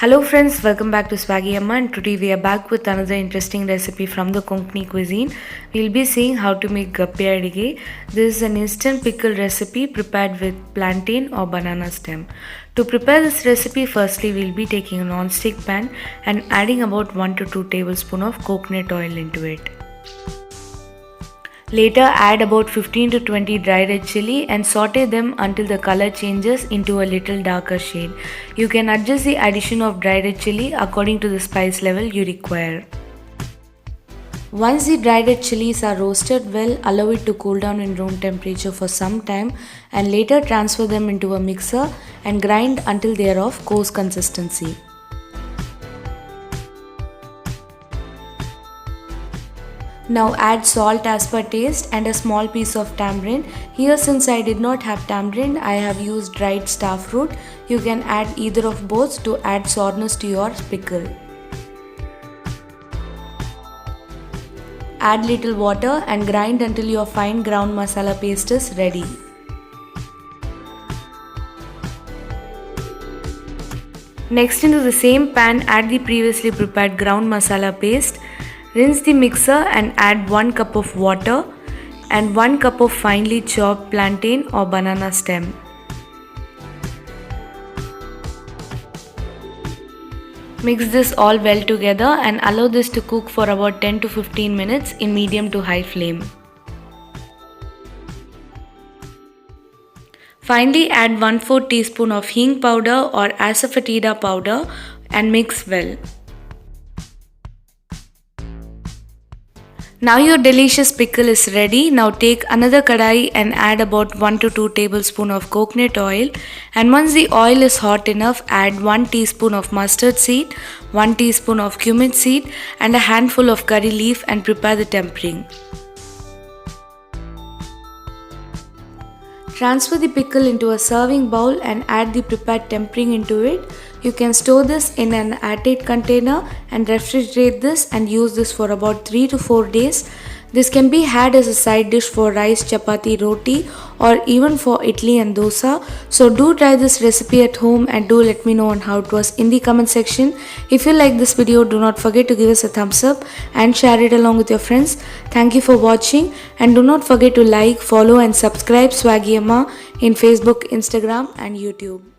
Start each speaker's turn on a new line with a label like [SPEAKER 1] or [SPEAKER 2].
[SPEAKER 1] Hello friends, welcome back to Swaggy Amma, and today we are back with another interesting recipe from the Konkani cuisine. We'll be seeing how to make gappe adige. This is an instant pickle recipe prepared with plantain or banana stem. To prepare this recipe, firstly we'll be taking a non-stick pan and adding about 1 to 2 tablespoons of coconut oil into it. Later add about 15 to 20 dry red chili and saute them until the color changes into a little darker shade. You can adjust the addition of dry red chili according to the spice level you require. Once the dry red chilies are roasted well, allow it to cool down in room temperature for some time and later transfer them into a mixer and grind until they are of coarse consistency. Now add salt as per taste and a small piece of tamarind. Here, since I did not have tamarind, I have used dried star fruit. You can add either of both to add sourness to your pickle. Add little water and grind until your fine ground masala paste is ready. Next, into the same pan, add the previously prepared ground masala paste. Rinse the mixer and add 1 cup of water and 1 cup of finely chopped plantain or banana stem. Mix this all well together and allow this to cook for about 10 to 15 minutes in medium to high flame. Finally, add 1/4 teaspoon of hing powder or asafoetida powder and mix well. Now your delicious pickle is ready. Now take another kadai and add about 1 to 2 tablespoons of coconut oil, and once the oil is hot enough, add 1 teaspoon of mustard seed, 1 teaspoon of cumin seed and a handful of curry leaf and prepare the tempering. Transfer the pickle into a serving bowl and add the prepared tempering into it. You can store this in an airtight container and refrigerate this and use this for about 3 to 4 days. This can be had as a side dish for rice, chapati, roti or even for idli and dosa. So do try this recipe at home and do let me know on how it was in the comment section. If you like this video, do not forget to give us a thumbs up and share it along with your friends. Thank you for watching and do not forget to like, follow and subscribe Swaggy Amma in Facebook, Instagram and YouTube.